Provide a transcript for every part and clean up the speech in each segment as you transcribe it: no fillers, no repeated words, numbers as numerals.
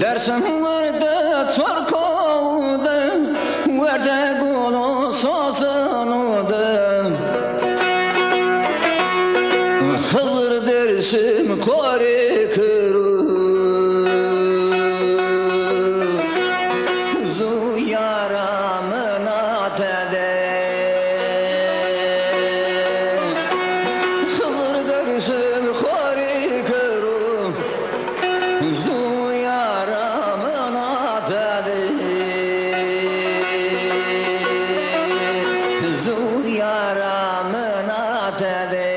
Dersim vardı çorkovda, verde kulu sosanoda. Hızır dersim kore kırı, zu yaramın atede. Hızır dersim kore kırı, zu yaramın atede. Zu yaramın atede.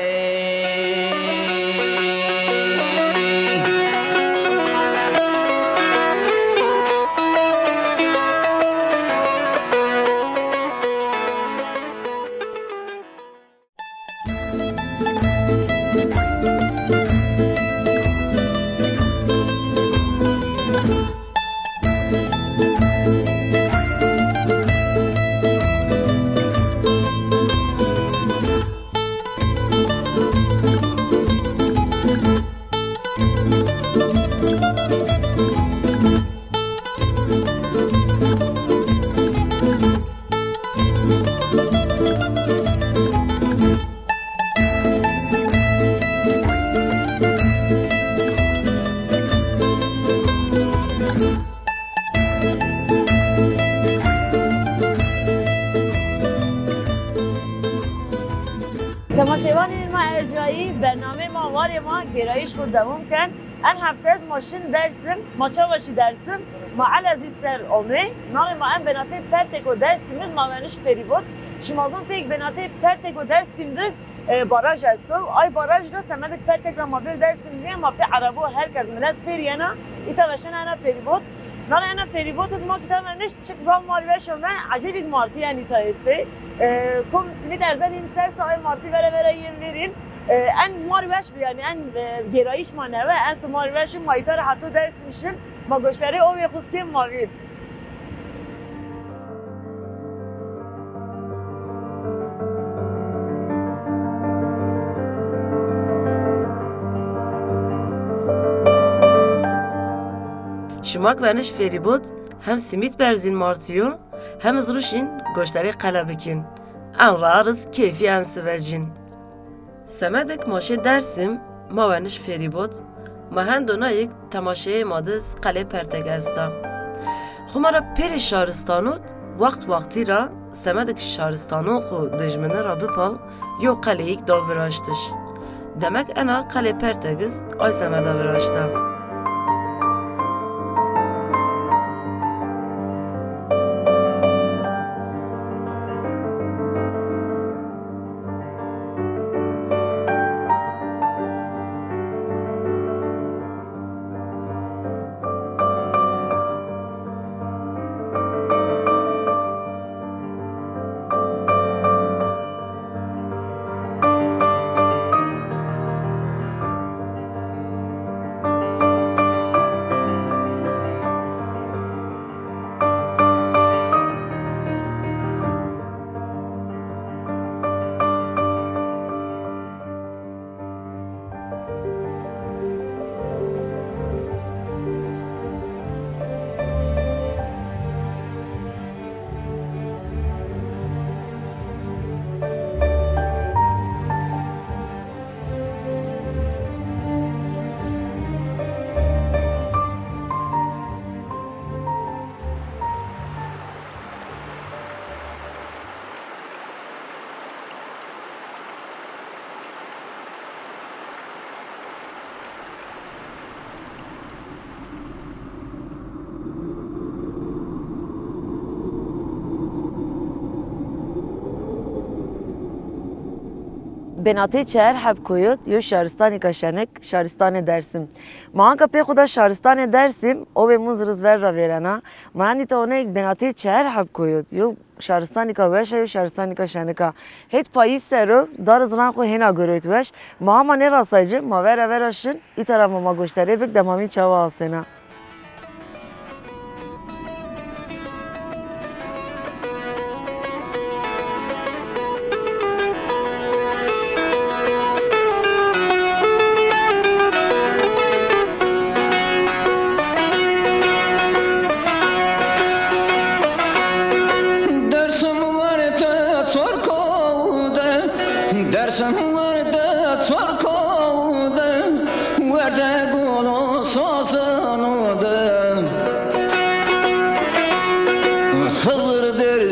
تماشاگران ما ارجایی برنامه ما واری ما گرایش خود دوام کن ان هفته از ماشین درسم ماچا باشی درسم ما علازی سر اومه نام ما ان بناته پرتگو درسیم ما ونش فریبود شمازون پیک بناته پرتگو درسیم دست باراج است و آی باراج را سمدک پرتگ را ما بیر درسیم دیگه ما پی عربو هرکس ملت پیریانا ایتا وشن انا فریبود نال انا فریبود ما کتاب منش چک زام مالی شما عجیب یک مارتی یعنی تا استه کم سیمید ارزان این سر سای مارتی وره یم برین ان ماری باش بیانی ان گرایش ما نه و ان ماری باش مایتار حتی درس میشن ما گوشتاره او یخوز که ماوید شماک ونش فریبود هم سیمیت برزین مارتیو هم زروشین گوشتاری قلبکین ان رارز کیفی ان سوجین سمدک ماشه درسیم ما ونش فریبود ما هندونا یک تماشه مادز قلعه پرتگ ازدا خمارا پیر شارستانود وقتی را سمدک شارستانو خو دجمنه را بپاو یو قلعه یک دو براشتش demek enar قلعه پرتگز آی سمده براشتم بناتی چهر حب کویوت یو شهرستانی کشنک شهرستان درسیم ما انکا پی خدا شهرستان درسیم او به منزرز ور را ویرنا ما اندی تا اونه یک بناتی چهر حب کویوت یو شهرستانی که وشه یو شهرستانی کشنکا هیت پاییز سرو دار زنان خو هینا گرویت وش ما هما نراسایجه ما ورشن ای طرف ما گوشتره بک دمامی چاوا آسینا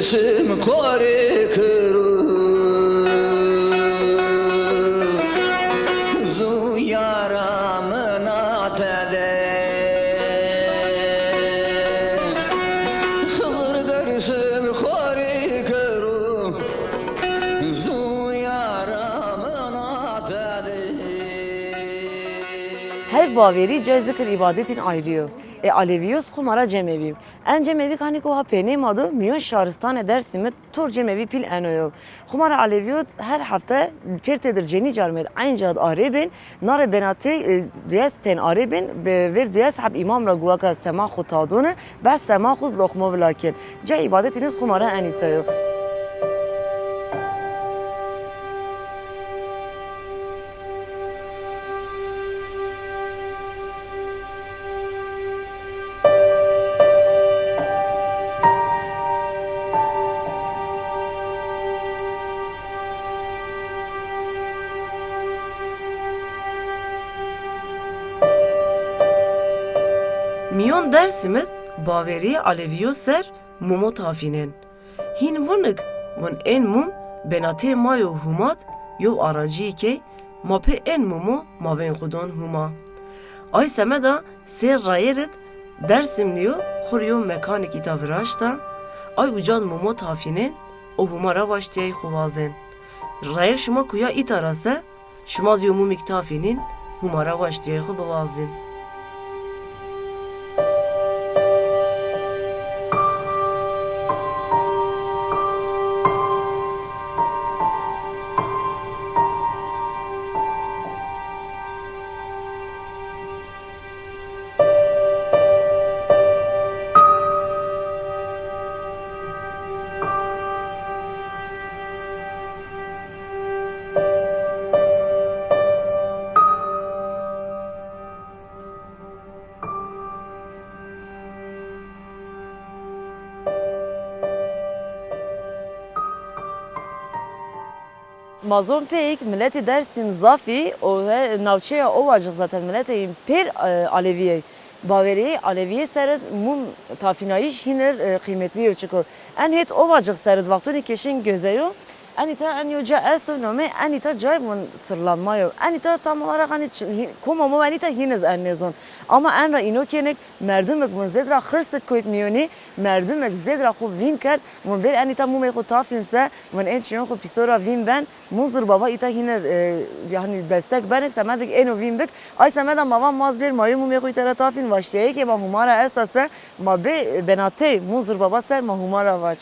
dersim kori kuru Zu yaramın atede Hılır dersim kori kuru Zu yaramın atede Her baveri cay zikr ibadetin ayrıyor. Aleviyos kumara cemevi. En cemevi hani koha penemadı miyon şaristan edersin tor cemevi pil enoyo. Kumara aleviyot her hafta pirtedir ceni carmed aynı cad areben nare benate duyas ten areben ver duyas hab imam ra guaka sema khutadone bas sema khuz lokma velakin. Cay ibadetiniz kumara enitayo. Miyon dersimiz baveri aleviyo ser mumo tafinin. Hin vunik vun en mum benate mayo humat yo aracı ke mape en mumu maven kudon huma. Ay semeda ser rayeret dersimliyo xuriyo mekanik itaviraşta ay ucan mumo tafinin o humara baştiyay xuvazen. Rayer şuma kuya itarase şumaz yo mumik tafinin humara baştiyay xubavazin. Mazon pek milleti dersim zafi o navçeya ovacık zaten milleti per Aleviye Baveri Aleviye seret mum tafinayiş hiner kıymetli ölçüko. En het ovacık seret vaktini keşin gözeyo. Anita en yoca esnome anita caymun sırlanmayo. Anita tam olarak hani komamu anita hiniz ennezon. Ama en ra ino kenek merdumek mun zedra hırsık koyt miyoni merdumek zedra khu vin kert mun bir anita mu meko tafinse mun en çiyon khu pisora vin ben muzur baba ita hiner yani destek benek semedik eno vin bek ay semeda mava maz bir mayu mu meko itara tafin vaştiye ki ma humara estase ma be benate muzur baba ser ma humara vaç.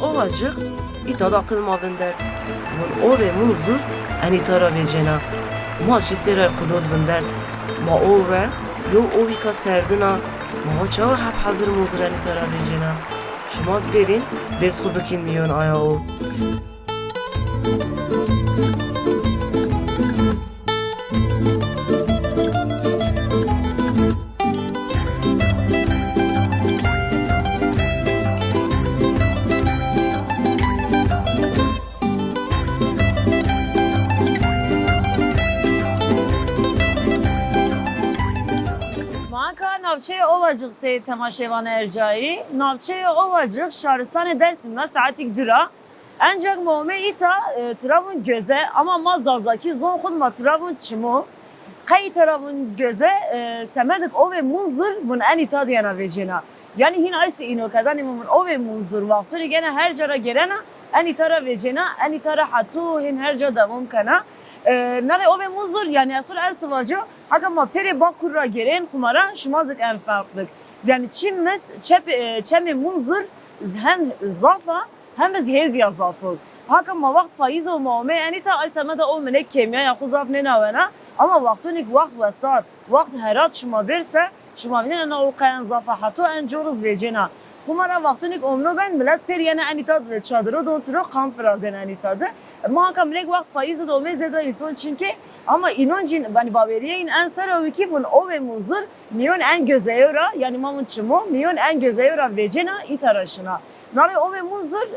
Ovacık itada kılma vindert. Mun ove muzur anitara vecena. Ma şisera kulod vindert. Ma ove yo ovika serdina. Ma çava hep hazır muzur anitara vecena. Şumaz berin desku bikin miyon aya o. Navçeya Ovacık te temaşevan ercai. Navçeya Ovacık şaristan Dersim'de saatik dura. Ancak muame ita tarafın göze ama mazdazaki zon khudma tarafın çimu. Kay tarafın göze semedik ove munzur bun en ita diyana vecina. Yani hin aysi ino kadani mun ove munzur vakturi gene her jara gerena en itara vecina en itara hatu hin her jada mumkana. Nare ove munzur yani asıl en sıvacı. Ama peri bakurra gelen kumara şumazık en farklı. Yani çemme munzur hem zafa هم از هزیا زافود هاکا ما وقت پاییز و مامه یعنی تا ای سمت او منه کیمیا یا خود زاف نه اما وقتونی وقت وسار وقت هرات شما برسه شما بینن انا او قیان زافه حتی انجورز ویجینا خمارا وقتونی امنو بین ملت پر یعنی انیتا چادرو دونترو قام فرازن انیتا ده ما هم یک وقت پاییز دومه زده ایسون چینکه ama inancın bani baberiye in en sarı ki bun o ve muzur miyon en gözeyora yani mamun çimo miyon en gözeyora vecena itaraşına. Nare o ve muzur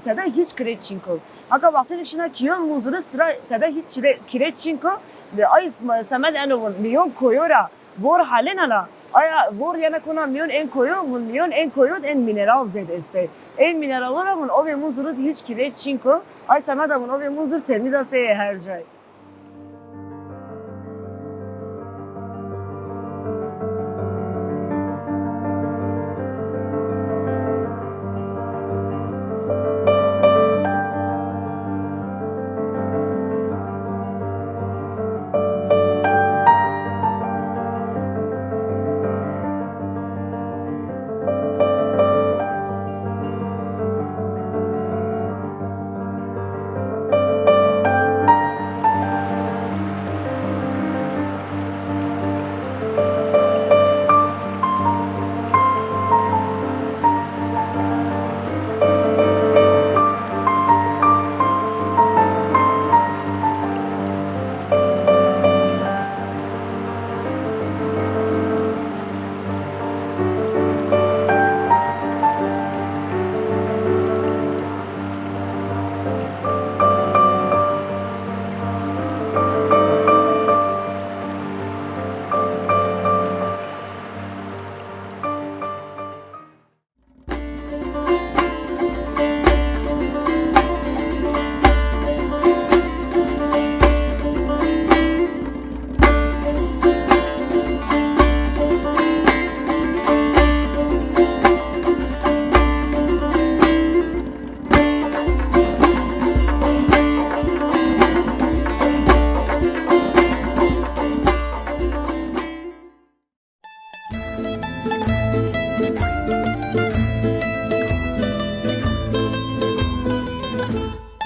tada hiç kireçinko. Aka vaktin içine kiyon muzuru sıra tada hiç kireçinko ve ay samed en miyon koyora vor halen ala. Aya vor yana kuna miyon en koyo bun miyon en koyo en mineral zed este. En mineral ola bun o ve muzuru hiç kireçinko. Ay samed bun o ve muzur temiz aseye her cay.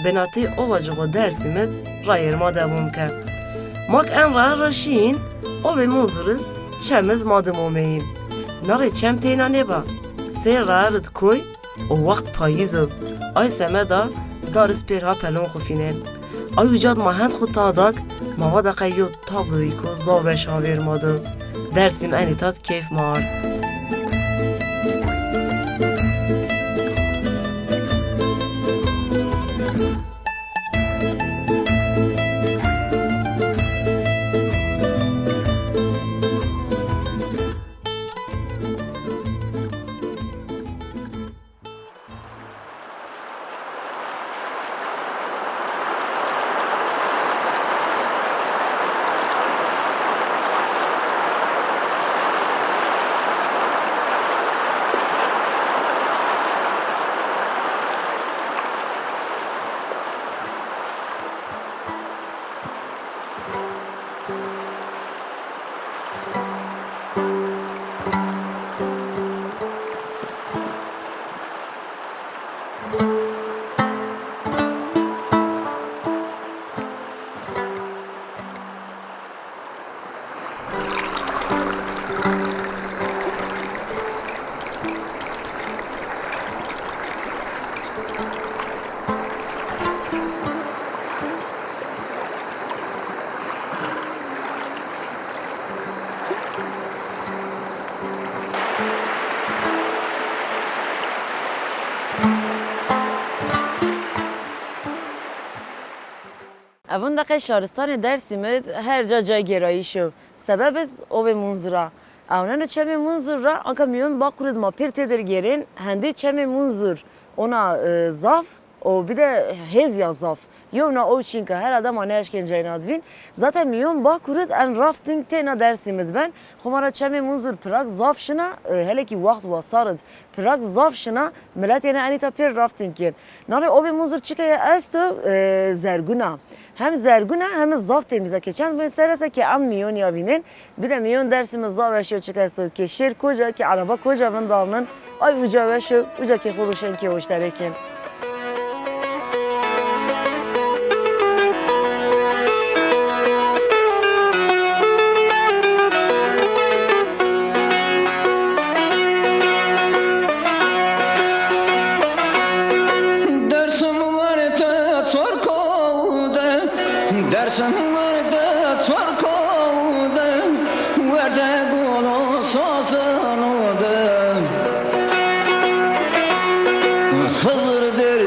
بناتی اوجو درسیمت رایر ما دوام که ماک ان را راشین او به منظورز چمز مادمومین ناره چم تینا نبا سیر رارد کوی او وقت پاییزو آی سمدا دارس پیرها پلون خوفینن آی وجاد ماهند خود تاداک مواد قیو تابلوی کو زاوش هاویر مادو درسیم انیتات کیف مارد اون دقیقه شهرستان درسیمت هر جا جای گرایی شو سبب از او منظورا اونن چه منظورا آنکه میون با کرد ما پیرت در گرین هندی چه منظور اونا زاف او بیده هز یا زاف یا اونا او چین که هر آدم آنهاش که جاینات بین ذات میون با کرد ان رافتینگ تینا درسیمت بن خمارا چه منظور پراگ زاف شنا هلی کی وقت واسارد پراگ زاف شنا ملت یعنی انی تا پیر رافتینگ کن ناره او منظور چی که است زرگونا هم زرگونه هم زاف تمیزه که چند وقت سرسه که ام میون یا بینن بیده میون درسیم زاوشی و چکستو که شیر کجا که عربا کجا بندارنن آی وجا وشو وجا که خروشن که وشترکن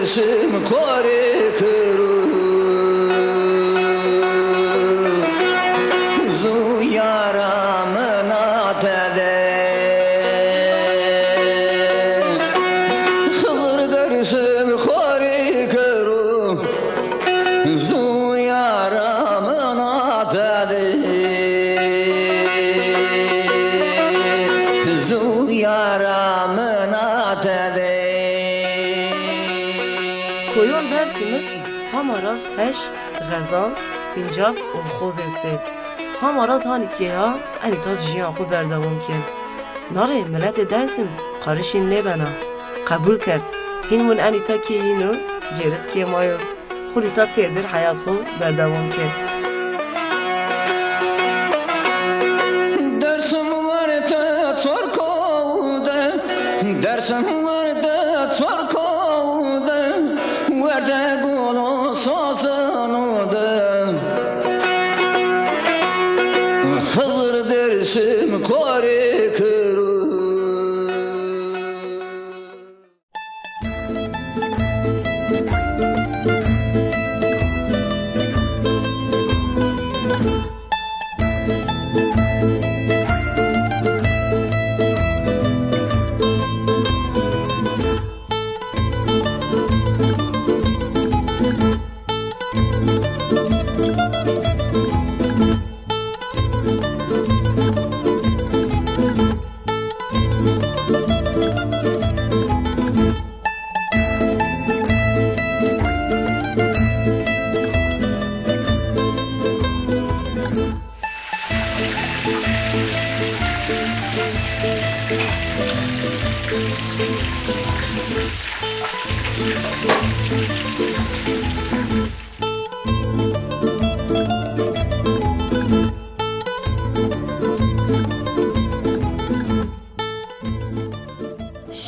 dersim kore kuru Zu yaramın atede Hılır dersim kore kuru Zu yaramın atede Zu yaramın atede Koyon Dersimit hamaraz heş, gazal, sincap û xoz este. Hamaraz hani keha enitat jiyan xwe berdewam kin. Narê miletê Dersim qarişên nêbena. Qebûl kert. Hîn min enîta kêyîn û cêriz kêmayo. Xwîta têdir heyat xwe berdewam kin. Dersim vardı çorkovda Dersim vardı çorkovda Verde gulu sazanoda Hızır dersim kore kuru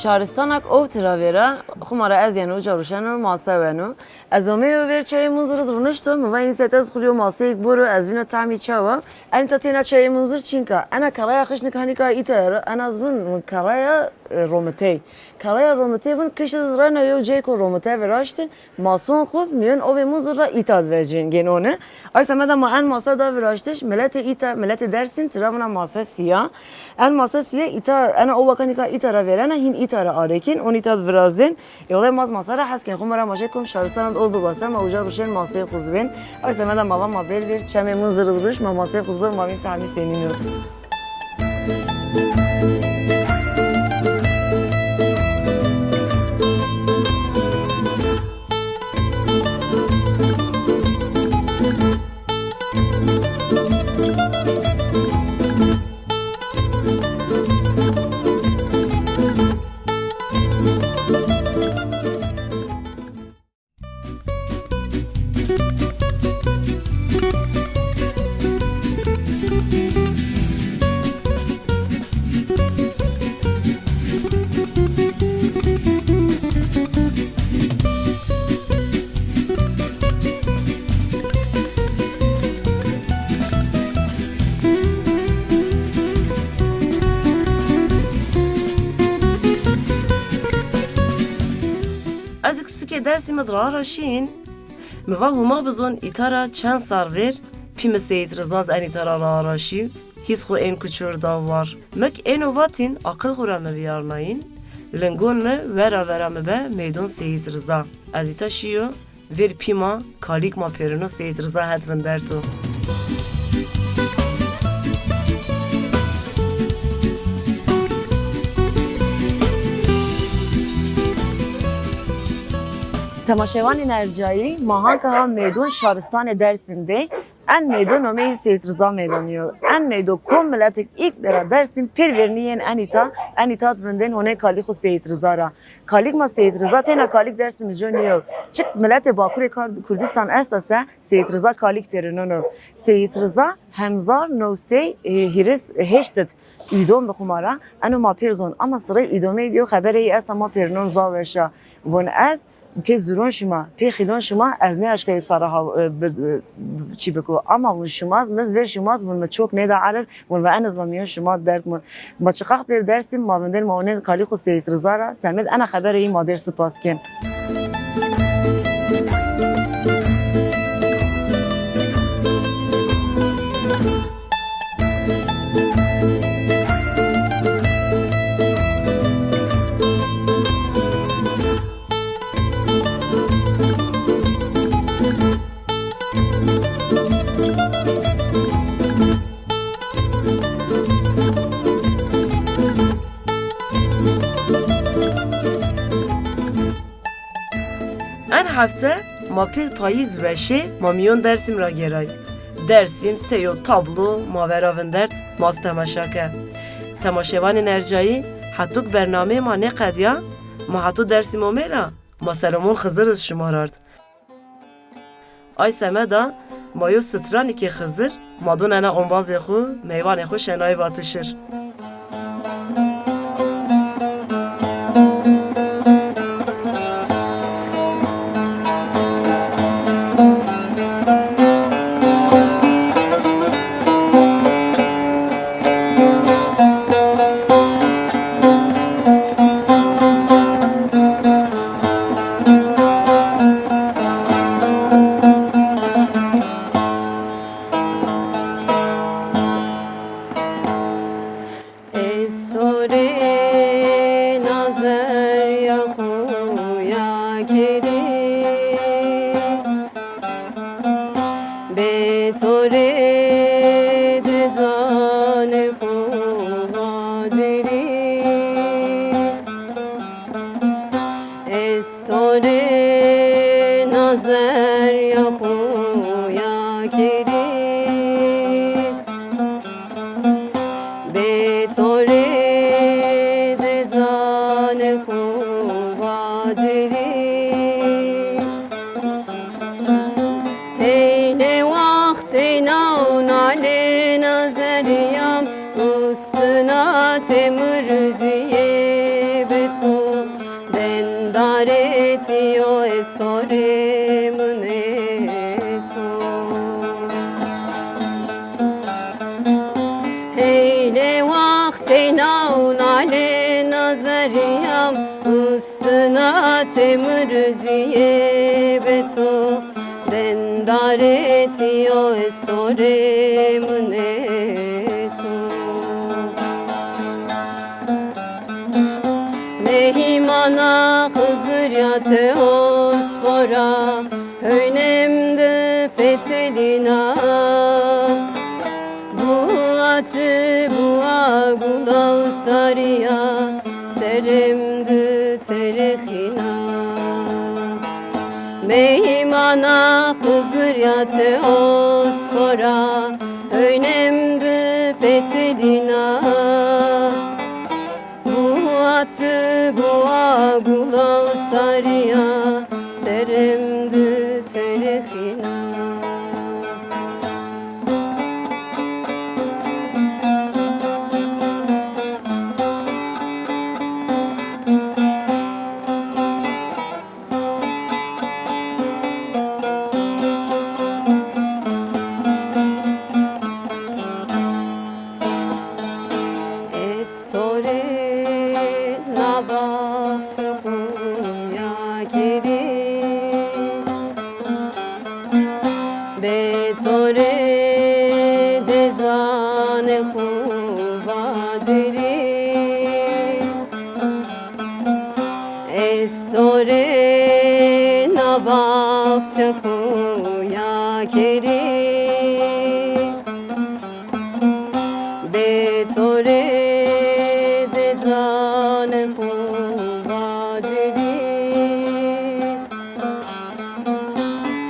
Şaristanak ov travera, xumara ez yenu caruşanu masa venu. Ez omeyo ver çayı munzuru durmuştu. Muvayni setez xulyo masayık boru ez vino tami çava. En tatena çayı munzur çinka. Ana karaya xışnik hanika iter. En az bun karaya rometey. Karaya rometey bun kışız rana yo ceko rometey veraştin. Mason xuz miyon ove munzura itad vercin genone. Ay semeda ma en masa da veraştiş. Millete ita millete dersin travna masa siyah. En masa siyah ita ana o vakanika itara verana hin itara arekin on itad verazin. Olay maz masara hasken xumara maşekum şaristan ol babasam ma uca ruşen masaya xuzben. Ay semeda mava ma belver çame munzur duruş ma masaya xuzben ma bin tahmin seninu. Ezik suke Dersimit raraşin. Miva huma bizon itara çend sar ver. Pime Seyit Rızaz en itara raraşi. His xo en kuçur da var. Mek en ovatin akıl xura me viyarnayın. Lengon me vera me be meydon Seyit Rıza. Ez ita şiyo ver pima kalik ma perino Seyit Rıza hetven derto. Temaşevan Ercai, Mahanka Meydun Şaristan Dersim'de en meydun omeyi Seyit Rıza meydanıyor. En meydun kom milletik ilk bera Dersim perverniyen en itaat venden hone kalikhu Seyit Rıza'ra. Kalik ma Seyit Rıza tena kalik Dersim joniyor. Çık millete Bakure Kurdistan estase Seyit Rıza kalik perinono. Seyit Rıza hemzar novsey hiris heştet. İdom bixumara eno ma perzon ama sıra idome diyor haberi es ama pernon zaveşa. Von ez پی زوران شما پی خیلان شما از نه اشکای ساره ها چی بکو اما ون شما مز ver شما ون مچوک نه دعرر ون و انز و میان شما درد من ما چقدر بر درسیم ما بندر ما اون کالی خو سیت رزارا سمید انا خبر این ما درس پاس کن hafta mapil payiz veşe mamiyon Dersim ra geray. Dersim seyo tablo mavera vindert mas temaşake. Temaşevan enerjayı hatuk bername ma ne qadiya ma hatu Dersim omela ma seramon Xızırız şumarard. Ay semeda mayo stran iki Xızır madun ana onbaz xu meyvan xu şenay batışır. استوری نظر یا خویا کری به طوری ددان خواه جری استوری نظر یا خویا کری به طوری ددان خواه جری این وقت نال نظریم استنا چه مرزیه به تو دندارتی و استوری منه تو این وقت نال نظریم استنا چه مرزیه به تو دندارتی و استوری منه تو mehimana Hızıryatı ospora Höynemde fetelina Bu atı bu agula usariya Seremdi terihina Mehimana Hızıryatı ospora Höynemde fetelina Atı bu agula usariya seremdi terihina Estore nabakçı huya geri Betore dezane huva ceri Estore nabakçı huya geri Betore dezane huva ceri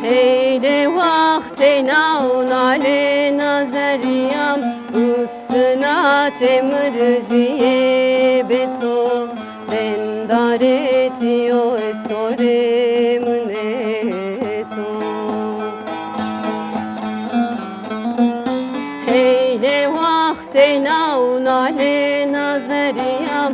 Heyle vakti nale nazariyam Üstüna çemirciye beto Dendareti o estore müneto Heyle vakti nale nazariyam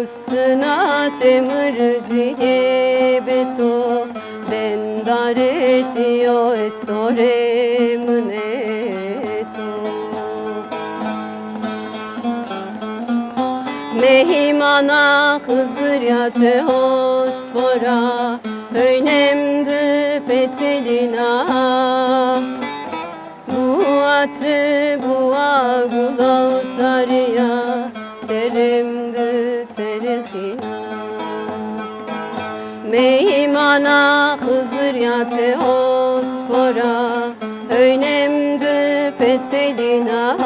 Üstüna çemirciye beto Dendareti o estore müneto Mehimana Hızıryatı ospora Höynemdi fetelina Bu atı bu agula usariya Seremdi terihina Mehimana Hızıryatı ospora Höynemdi fetelina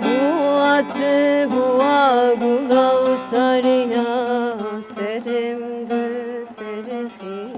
Bu atı bu agula usariya Seremdi سرخی